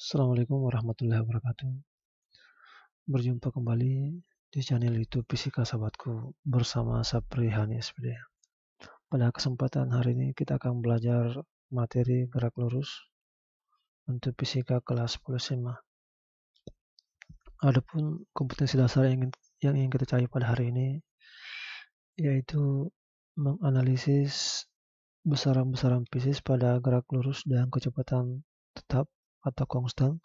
Assalamualaikum warahmatullahi wabarakatuh. Berjumpa kembali di channel YouTube Fisika Sahabatku bersama Sapri Hani SPD. Pada kesempatan hari ini kita akan belajar materi gerak lurus untuk fisika kelas 10 SMA. Adapun kompetensi dasar yang ingin kita cari pada hari ini yaitu menganalisis besaran-besaran fisis pada gerak lurus dengan kecepatan tetap atau konstan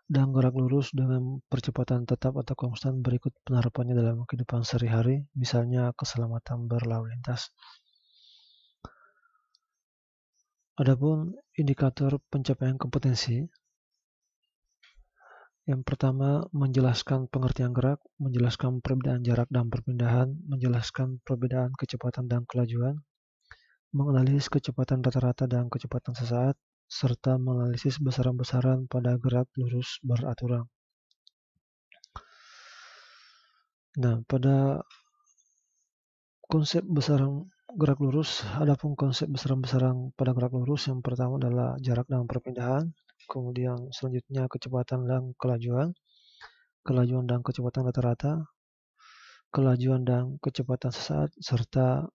dan gerak lurus dengan percepatan tetap atau konstan berikut penerapannya dalam kehidupan sehari-hari, misalnya keselamatan berlalu lintas. Adapun indikator pencapaian kompetensi, yang pertama menjelaskan pengertian gerak, menjelaskan perbedaan jarak dan perpindahan, menjelaskan perbedaan kecepatan dan kelajuan, menganalisis kecepatan rata-rata dan kecepatan sesaat, serta menganalisis besaran-besaran pada gerak lurus beraturan. Nah, pada konsep besaran gerak lurus, adapun konsep besaran-besaran pada gerak lurus yang pertama adalah jarak dan perpindahan, kemudian selanjutnya kecepatan dan kelajuan dan kecepatan rata-rata, kelajuan dan kecepatan sesaat, serta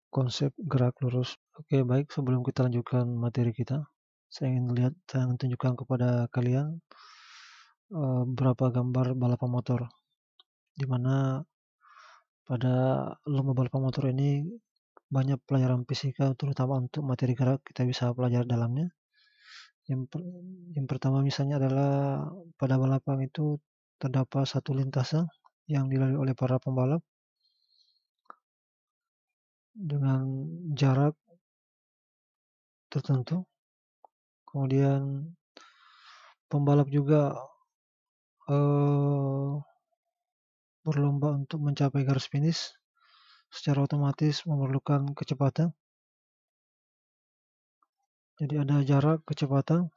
konsep gerak lurus. Oke, baik, sebelum kita lanjutkan materi kita, saya ingin tunjukkan kepada kalian beberapa gambar balapan motor, di mana pada lomba balapan motor ini banyak pelajaran fisika, terutama untuk materi gerak kita bisa pelajari dalamnya. Yang pertama misalnya adalah pada balapan itu terdapat satu lintasan yang dilalui oleh para pembalap dengan jarak tertentu. Kemudian pembalap juga berlomba untuk mencapai garis finish, secara otomatis memerlukan kecepatan. Jadi ada jarak, kecepatan,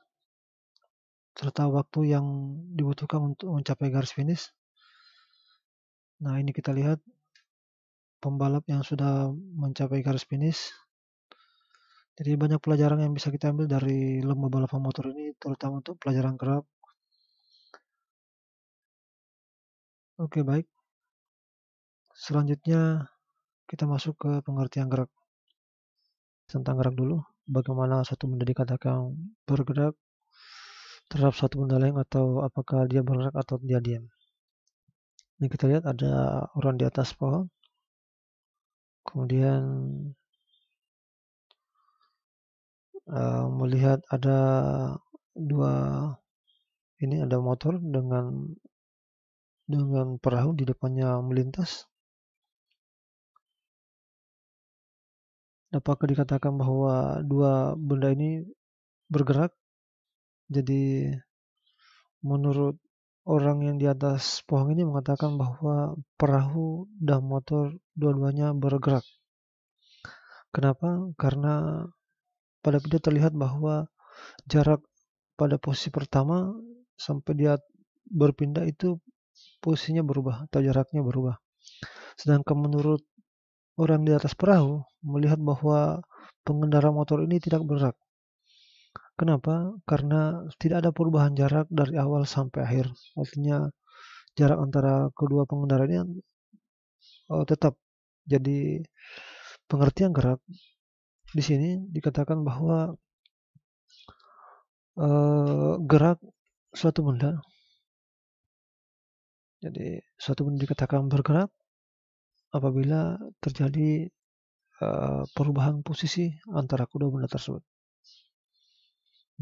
serta waktu yang dibutuhkan untuk mencapai garis finish. Nah, ini kita lihat pembalap yang sudah mencapai garis finish. Jadi banyak pelajaran yang bisa kita ambil dari lomba balapan motor ini, terutama untuk pelajaran gerak. Oke, baik. Selanjutnya kita masuk ke pengertian gerak. Tentang gerak dulu, bagaimana satu benda dikatakan bergerak terhadap satu benda lain, atau apakah dia bergerak atau dia diam. Ini kita lihat ada orang di atas pohon, kemudian melihat ada ada motor dengan perahu di depannya melintas. Apakah dikatakan bahwa dua benda ini bergerak? Jadi menurut orang yang di atas pohon ini mengatakan bahwa perahu dan motor dua-duanya bergerak. Kenapa? Karena pada video terlihat bahwa jarak pada posisi pertama sampai dia berpindah itu posisinya berubah atau jaraknya berubah. Sedangkan menurut orang di atas perahu melihat bahwa pengendara motor ini tidak bergerak. Kenapa? Karena tidak ada perubahan jarak dari awal sampai akhir. Artinya jarak antara kedua pengendara ini tetap. Jadi pengertian gerak di sini dikatakan bahwa gerak suatu benda. Jadi suatu benda dikatakan bergerak apabila terjadi perubahan posisi antara kedua benda tersebut.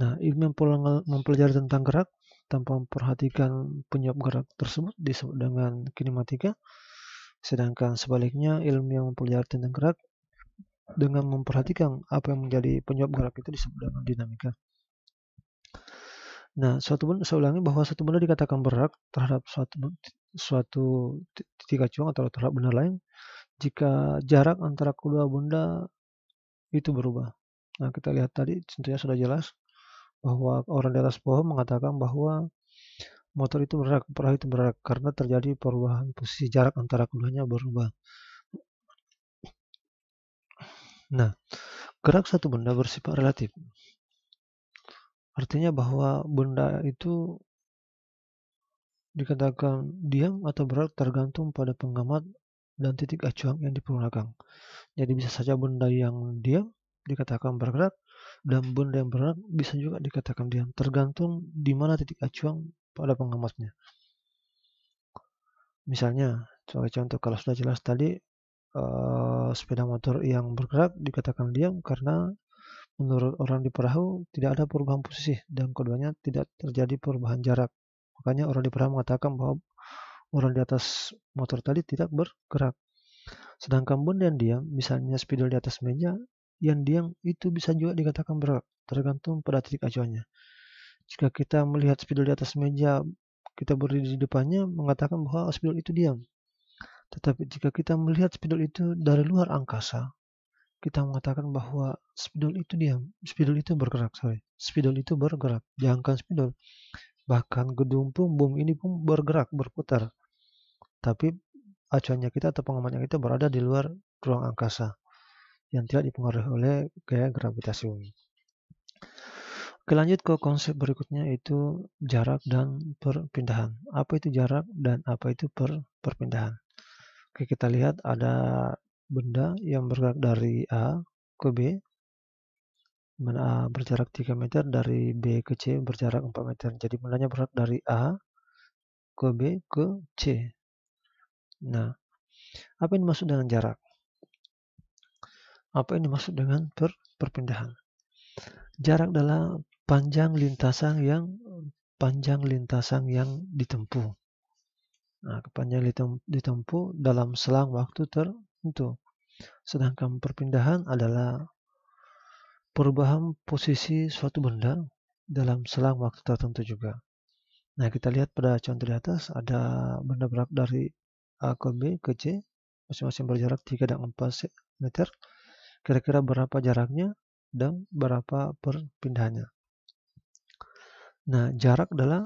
Nah, ilmu mempelajari tentang gerak tanpa memperhatikan penyebab gerak tersebut disebut dengan kinematika. Sedangkan sebaliknya, ilmu yang mempelajari tentang gerak dengan memperhatikan apa yang menjadi penyebab gerak itu disebut dengan dinamika. Nah, saya ulangi bahwa suatu benda dikatakan bergerak terhadap suatu titik acuan atau terhadap benda lain jika jarak antara kedua benda itu berubah. Nah, kita lihat tadi tentunya sudah jelas bahwa orang di atas pohon mengatakan bahwa motor itu bergerak, perahu itu bergerak karena terjadi perubahan posisi jarak antara keduanya berubah. Nah, gerak satu benda bersifat relatif. Artinya bahwa benda itu dikatakan diam atau bergerak tergantung pada pengamat dan titik acuan yang dipergunakan. Jadi bisa saja benda yang diam dikatakan bergerak, dan benda yang bergerak bisa juga dikatakan diam, tergantung di mana titik acuan pada pengamatnya. Misalnya, sebagai contoh, kalau sudah jelas tadi, sepeda motor yang bergerak dikatakan diam karena menurut orang di perahu tidak ada perubahan posisi dan keduanya tidak terjadi perubahan jarak. Makanya orang di perahu mengatakan bahwa orang di atas motor tadi tidak bergerak. Sedangkan benda yang diam, misalnya spidol di atas meja, yang diam itu bisa juga dikatakan bergerak, tergantung pada titik acuannya. Jika kita melihat spidol di atas meja, kita berdiri di depannya, mengatakan bahwa spidol itu diam. Tetapi jika kita melihat spidol itu dari luar angkasa, kita mengatakan bahwa spidol itu diam, spidol itu bergerak, spidol itu bergerak. Jangankan spidol, bahkan gedung pun, bumi ini pun bergerak, berputar. Tapi acuannya kita atau pengamatnya kita berada di luar ruang angkasa yang tidak dipengaruhi oleh gaya gravitasi bumi. Oke, lanjut ke konsep berikutnya, itu jarak dan perpindahan. Apa itu jarak dan apa itu perpindahan? Oke, kita lihat ada benda yang bergerak dari A ke B, mana A berjarak 3 meter, dari B ke C berjarak 4 meter. Jadi bendanya bergerak dari A ke B ke C. Nah, apa yang dimaksud dengan jarak? Apa yang dimaksud dengan perpindahan? Jarak adalah panjang lintasan yang ditempuh. Nah, panjang ditempuh dalam selang waktu tertentu. Sedangkan perpindahan adalah perubahan posisi suatu benda dalam selang waktu tertentu juga. Nah, kita lihat pada contoh di atas, ada benda bergerak dari A ke B ke C, masing-masing berjarak 3 dan 4 meter. Kira-kira berapa jaraknya dan berapa perpindahannya? Nah, jarak adalah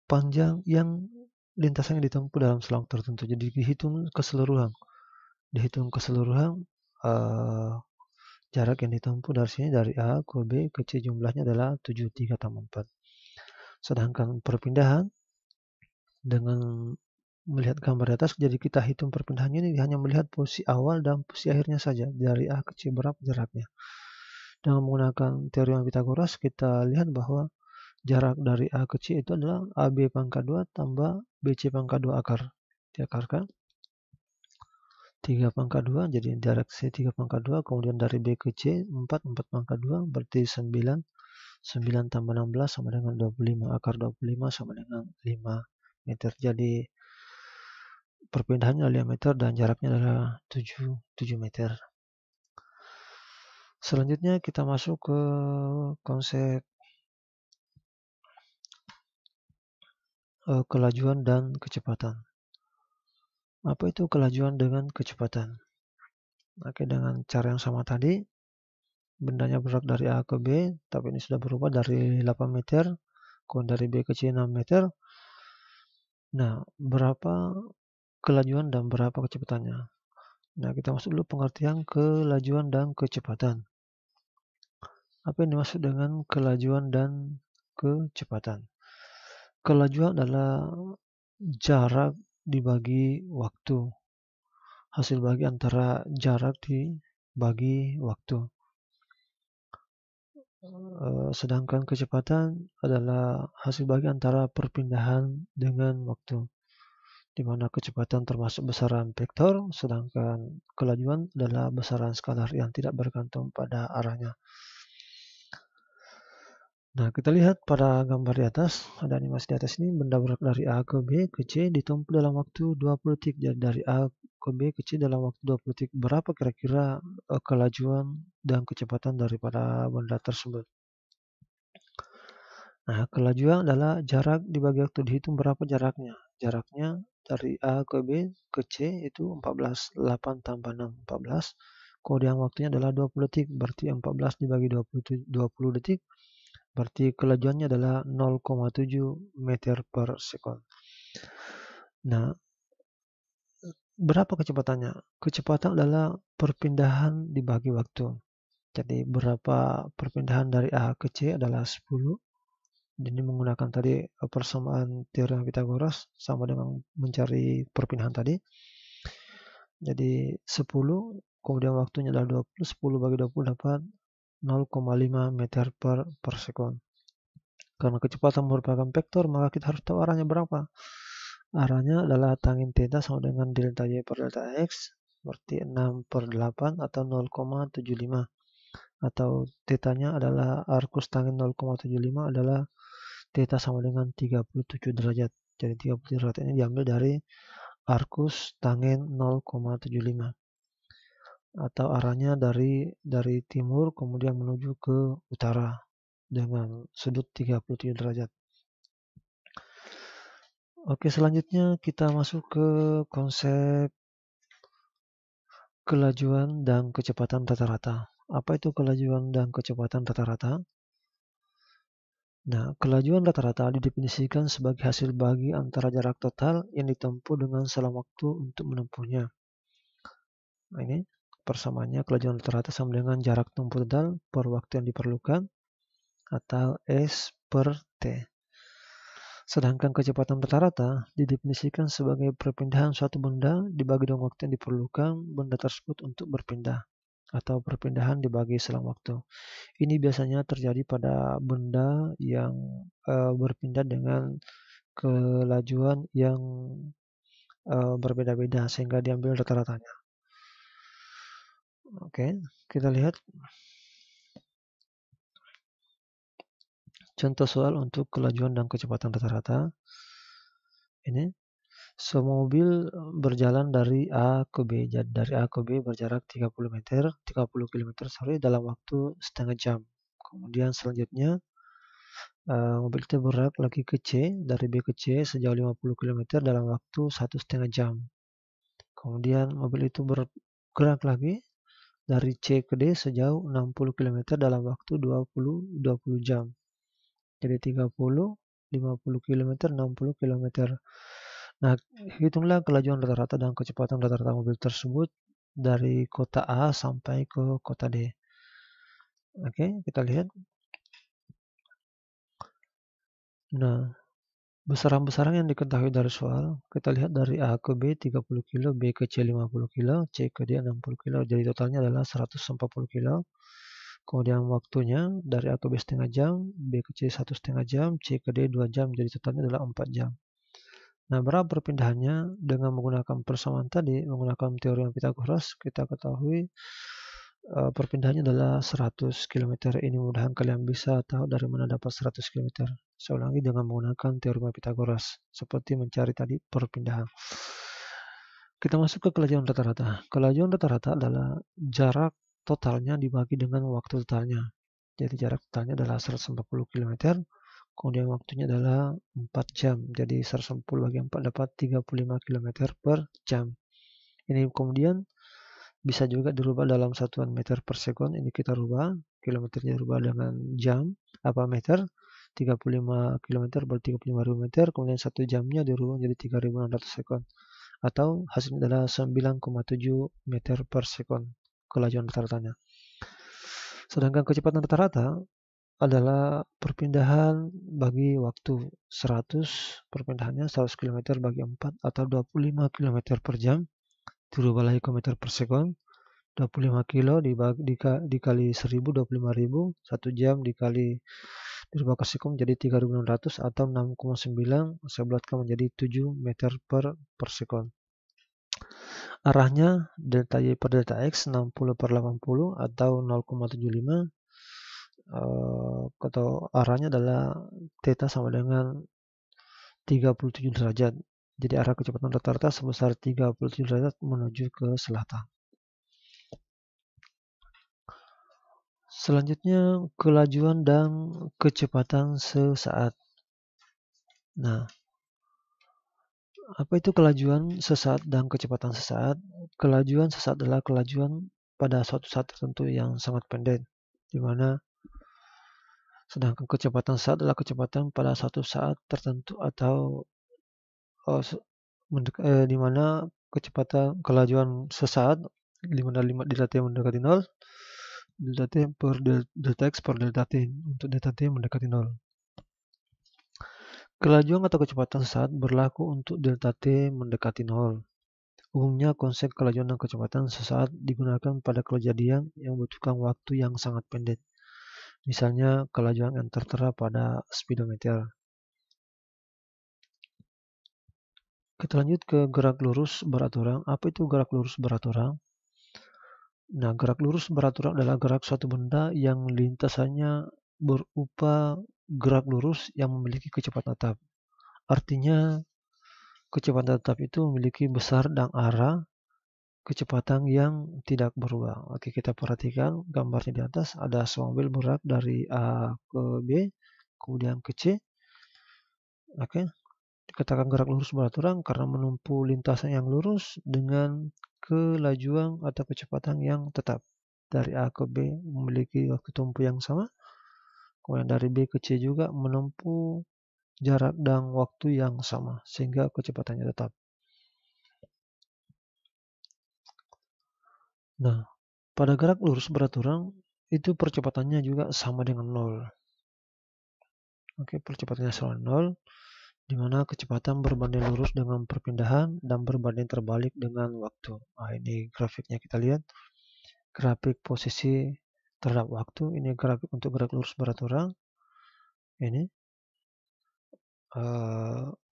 panjang yang lintasan yang ditempuh dalam selang tertentu. Jadi dihitung keseluruhan. eh, jarak yang ditempuh dari sini, dari A ke B ke C, jumlahnya adalah 7, 3 tambah 4. Sedangkan perpindahan, dengan melihat gambar di atas, jadi kita hitung perpindahannya ini hanya melihat posisi awal dan posisi akhirnya saja. Dari A ke C berapa jaraknya. Dengan menggunakan teorema Pythagoras, kita lihat bahwa jarak dari A ke C itu adalah AB pangkat 2 tambah BC pangkat 2 akar. Diakarkan 3 pangkat 2, jadi jarak C 3 pangkat 2, kemudian dari B ke C 4 pangkat 2, berarti 9. 9 tambah 16 sama dengan 25. Akar 25 sama dengan 5 meter. Jadi perpindahannya 5 meter dan jaraknya adalah 7 meter. Selanjutnya kita masuk ke konsep kelajuan dan kecepatan. Apa itu kelajuan dengan kecepatan? Oke, dengan cara yang sama tadi, bendanya bergerak dari A ke B, tapi ini sudah berubah dari 8 meter, kemudian dari B ke C 6 meter. Nah, berapa kelajuan dan berapa kecepatannya? Nah, kita masuk dulu pengertian kelajuan dan kecepatan. Apa yang dimaksud dengan kelajuan dan kecepatan? Kelajuan adalah jarak dibagi waktu. Hasil bagi antara jarak dibagi waktu. Sedangkan kecepatan adalah hasil bagi antara perpindahan dengan waktu, di mana kecepatan termasuk besaran vektor, sedangkan kelajuan adalah besaran skalar yang tidak bergantung pada arahnya. Nah, kita lihat pada gambar di atas, ada animasi di atas ini, benda bergerak dari A ke B ke C ditempuh dalam waktu 20 detik. Jadi dari A ke B ke C dalam waktu 20 detik. Berapa kira-kira kelajuan dan kecepatan daripada benda tersebut? Nah, kelajuan adalah jarak dibagi waktu, dihitung berapa jaraknya. Jaraknya dari A ke B ke C itu 14. 8 tambah 6, 14. Kemudian waktunya adalah 20 detik, berarti 14 dibagi 20 detik. Berarti kelajuannya adalah 0,7 meter per sekon. Nah, berapa kecepatannya? Kecepatan adalah perpindahan dibagi waktu. Jadi berapa perpindahan dari A ke C adalah 10. Ini menggunakan tadi persamaan teorem Pythagoras sama dengan mencari perpindahan tadi. Jadi 10, kemudian waktunya adalah 20, 10 bagi 20 dapat 0,5 meter per sekon. Karena kecepatan merupakan vektor, maka kita harus tahu arahnya berapa. Arahnya adalah tangin theta sama dengan delta Y per delta X, berarti 6/8 atau 0,75. Atau tetanya adalah arcus tangin 0,75 adalah theta sama dengan 37 derajat. Jadi 37 derajat ini diambil dari arcus tangin 0,75. Atau arahnya dari timur kemudian menuju ke utara dengan sudut 37 derajat. Oke, selanjutnya kita masuk ke konsep kelajuan dan kecepatan rata-rata. Apa itu kelajuan dan kecepatan rata-rata? Nah, kelajuan rata-rata didefinisikan sebagai hasil bagi antara jarak total yang ditempuh dengan selang waktu untuk menempuhnya. Nah, ini persamaannya kelajuan rata-rata sama dengan jarak tempuh total per waktu yang diperlukan atau S per T. Sedangkan kecepatan rata-rata didefinisikan sebagai perpindahan suatu benda dibagi dengan waktu yang diperlukan benda tersebut untuk berpindah atau perpindahan dibagi selang waktu. Ini biasanya terjadi pada benda yang berpindah dengan kelajuan yang berbeda-beda sehingga diambil rata-ratanya. Oke, kita lihat contoh soal untuk kelajuan dan kecepatan rata-rata. Ini semua mobil berjalan dari A ke B. Jadi dari A ke B berjarak 30 km dalam waktu setengah jam. Kemudian selanjutnya mobil itu bergerak lagi ke C, dari B ke C sejauh 50 km dalam waktu 1,5 jam. Kemudian mobil itu bergerak lagi dari C ke D sejauh 60 km dalam waktu 20 jam. Jadi 30, 50 km, 60 km. Nah, hitunglah kelajuan rata-rata dan kecepatan rata-rata mobil tersebut dari kota A sampai ke kota D. Oke, kita lihat. Nah, besaran-besaran yang diketahui dari soal, kita lihat dari A ke B 30 kilo, B ke C 50 kilo, C ke D 60 kilo. Jadi totalnya adalah 140 kilo. Kemudian waktunya dari A ke B setengah jam, B ke C 1,5 jam, C ke D 2 jam. Jadi totalnya adalah 4 jam. Nah, berapa perpindahannya dengan menggunakan persamaan tadi, menggunakan teorem Pythagoras, kita ketahui perpindahannya adalah 100 km. Ini mudah-mudahan kalian bisa tahu dari mana dapat 100 km. Saya ulangi dengan menggunakan teorem Pythagoras, seperti mencari tadi perpindahan. Kita masuk ke kelajuan rata-rata. Kelajuan rata-rata adalah jarak totalnya dibagi dengan waktu totalnya. Jadi jarak totalnya adalah 140 km. Kemudian waktunya adalah 4 jam. Jadi 110 bagi 4 dapat 35 km per jam. Ini kemudian bisa juga dirubah dalam satuan meter per sekon. Ini kita rubah. Kilometernya rubah dengan jam. Apa meter? 35 km berarti 35.000 meter. Kemudian 1 jamnya dirubah menjadi 3.600 sekon. Atau hasilnya adalah 9,7 meter per sekon. Kelajuan rata-ratanya. Sedangkan kecepatan rata-rata adalah perpindahan bagi waktu 100, perpindahannya 100 km bagi 4 atau 25 km per jam dirubah lagi ke meter per sekon. 25 kilo dikali 1000, 25.000, 1 jam dirubah ke sekon jadi 3.600 atau 6,9 saya bulatkan menjadi 7 meter per sekon. Arahnya delta Y per delta X 60/80 atau 0,75 atau arahnya adalah theta sama dengan 37 derajat. Jadi arah kecepatan rata-rata sebesar 37 derajat menuju ke selatan. Selanjutnya kelajuan dan kecepatan sesaat. Nah, apa itu kelajuan sesaat dan kecepatan sesaat? Kelajuan sesaat adalah kelajuan pada suatu saat tertentu yang sangat pendek, di mana sedangkan kecepatan sesaat adalah kecepatan pada suatu saat tertentu atau di mana kecepatan kelajuan sesaat di mana 5 mendekati 0 delta T per delta X per delta T, untuk delta T mendekati 0. Kelajuan atau kecepatan saat berlaku untuk delta T mendekati 0. Umumnya konsep kelajuan dan kecepatan sesaat digunakan pada kejadian yang membutuhkan waktu yang sangat pendek. Misalnya kelajuan yang tertera pada speedometer. Kita lanjut ke gerak lurus beraturan. Apa itu gerak lurus beraturan? Nah, gerak lurus beraturan adalah gerak suatu benda yang lintasannya berupa gerak lurus yang memiliki kecepatan tetap. Artinya, kecepatan tetap itu memiliki besar dan arah kecepatan yang tidak berubah. Oke, kita perhatikan gambarnya di atas. Ada sebuah mobil bergerak dari A ke B, kemudian ke C. Oke, dikatakan gerak lurus beraturan karena menempuh lintasan yang lurus dengan kelajuan atau kecepatan yang tetap. Dari A ke B memiliki waktu tempuh yang sama. Kemudian dari B ke C juga menempuh jarak dan waktu yang sama, sehingga kecepatannya tetap. Nah, pada gerak lurus beraturan, itu percepatannya juga sama dengan 0. Oke, percepatannya sama 0, di mana kecepatan berbanding lurus dengan perpindahan dan berbanding terbalik dengan waktu. Nah, ini grafiknya kita lihat. Grafik posisi terhadap waktu, ini grafik untuk gerak lurus beraturan. Ini.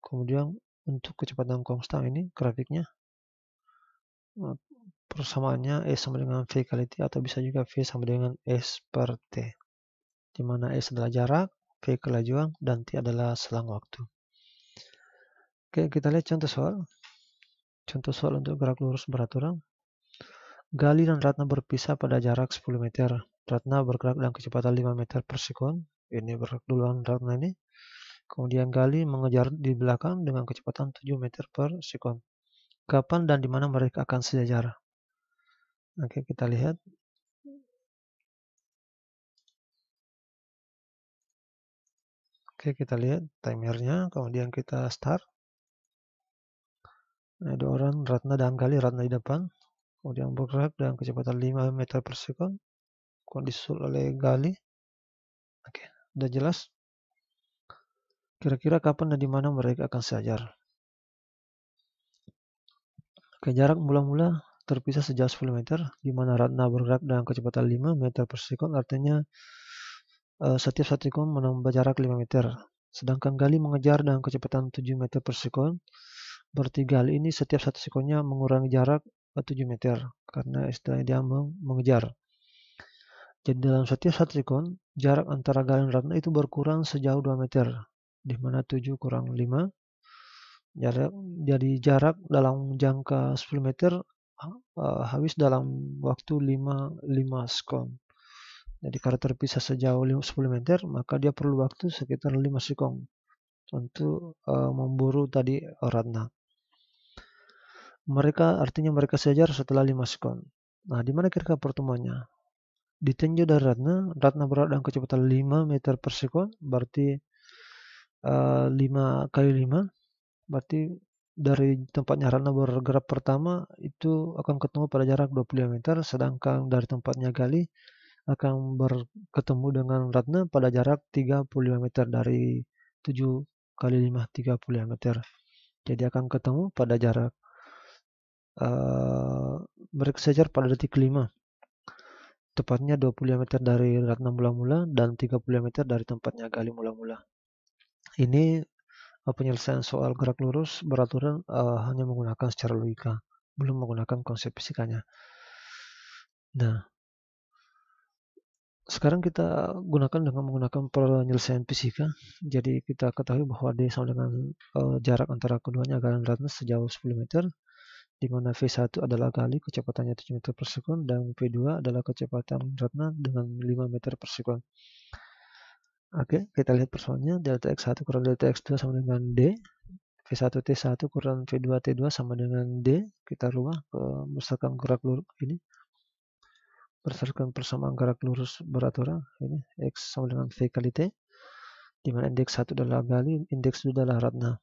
Kemudian untuk kecepatan konstan ini grafiknya. Persamaannya S sama dengan V kali T atau bisa juga V sama dengan S per T. Di mana S adalah jarak, V kelajuan, dan T adalah selang waktu. Oke, kita lihat contoh soal. Contoh soal untuk gerak lurus beraturan. Gali dan Ratna berpisah pada jarak 10 meter. Ratna bergerak dengan kecepatan 5 meter per sekon. Ini bergerak duluan Ratna ini. Kemudian Gali mengejar di belakang dengan kecepatan 7 meter per sekon. Kapan dan di mana mereka akan sejajar? Oke, kita lihat. Oke, kita lihat timernya. Kemudian kita start. Ada orang Ratna dan Gali, Ratna di depan. Kemudian bergerak dengan kecepatan 5 meter per sekon. Kemudian disusul oleh Gali. Oke, udah jelas. Kira-kira kapan dan di mana mereka akan sejajar? Oke, jarak mula-mula terpisah sejauh 10 meter, di mana Ratna bergerak dengan kecepatan 5 meter per sekon, artinya setiap 1 sekon menambah jarak 5 meter. Sedangkan Gali mengejar dengan kecepatan 7 meter per sekon, berarti Gali ini setiap 1 sekonnya mengurangi jarak 7 meter, karena istilahnya dia mengejar. Jadi dalam setiap 1 sekon, jarak antara Gali dan Ratna itu berkurang sejauh 2 meter, di mana 7 kurang 5. Jadi jarak dalam jangka 10 meter habis dalam waktu 5 sekon. Jadi karena terpisah sejauh 10 meter, maka dia perlu waktu sekitar 5 sekon untuk memburu tadi Ratna. Artinya mereka sejajar setelah 5 sekon. Nah, di mana kira-kira pertemuannya? Ditinjau dari Ratna bergerak dengan kecepatan 5 meter per sekon, berarti 5 kali 5. Berarti dari tempatnya Ratna bergerak pertama itu akan ketemu pada jarak 25 meter, sedangkan dari tempatnya Gali akan berketemu dengan Ratna pada jarak 35 meter. Dari 7 kali 5, 35 meter. Jadi akan ketemu pada jarak mereka sejajar pada detik kelima. Tepatnya 25 meter dari Ratna mula-mula dan 30 meter dari tempatnya Gali mula-mula. Ini penyelesaian soal gerak lurus beraturan hanya menggunakan secara logika, belum menggunakan konsep fisikanya. Nah, sekarang kita gunakan dengan menggunakan penyelesaian fisika. Jadi kita ketahui bahwa D sama dengan jarak antara keduanya Gali dan Ratna sejauh 10 meter, di mana V1 adalah Gali, kecepatannya 7 meter per sekon, dan V2 adalah kecepatan Ratna dengan 5 meter per sekon. Oke, kita lihat persoalannya. Delta X1 kurang delta X2 sama dengan D. V1 T1 kurang V2 T2 sama dengan D. Kita rubah berdasarkan gerak lurus ini. Berdasarkan persamaan gerak lurus beraturan. Ini X sama dengan V kali T. Di mana indeks 1 adalah Gali, indeks 2 adalah Ratna.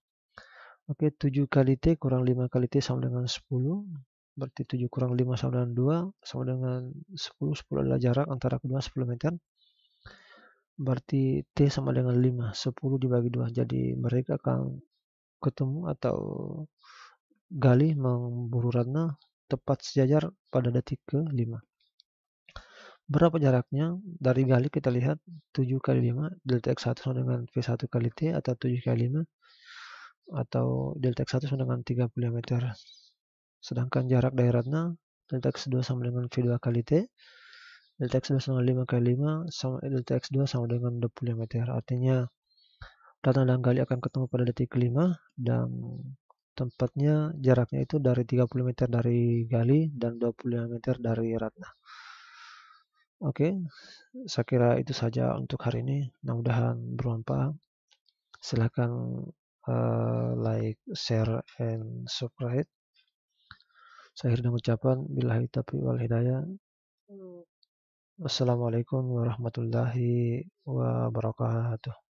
Oke, 7 kali T kurang 5 kali T sama dengan 10. berarti 7 kurang 5 sama dengan 2, sama dengan 10. 10 adalah jarak antara kedua 10 meter. Berarti T sama dengan 5, 10 dibagi 2. Jadi mereka akan ketemu atau gali memburu Ratna tepat sejajar pada detik ke-5. Berapa jaraknya? Dari gali kita lihat 7 kali 5, delta X1 sama dengan V1 kali T, atau 7 kali 5, atau delta X1 sama dengan 35 meter. Sedangkan jarak dari Ratna, delta X2 sama dengan V2 kali T, delta X2 sama 5 kali 5, sama delta X2 sama dengan 25 meter. Artinya Ratna dan gali akan ketemu pada detik ke-5, dan tempatnya jaraknya itu dari 30 meter dari gali dan 25 meter dari Ratna. Oke, saya kira itu saja untuk hari ini. Mudah-mudahan bermanfaat. Silakan like, share, and subscribe. Saya akhiri dengan ucapan billahi taufiq wal hidayah. Wassalamualaikum warahmatullahi wabarakatuh.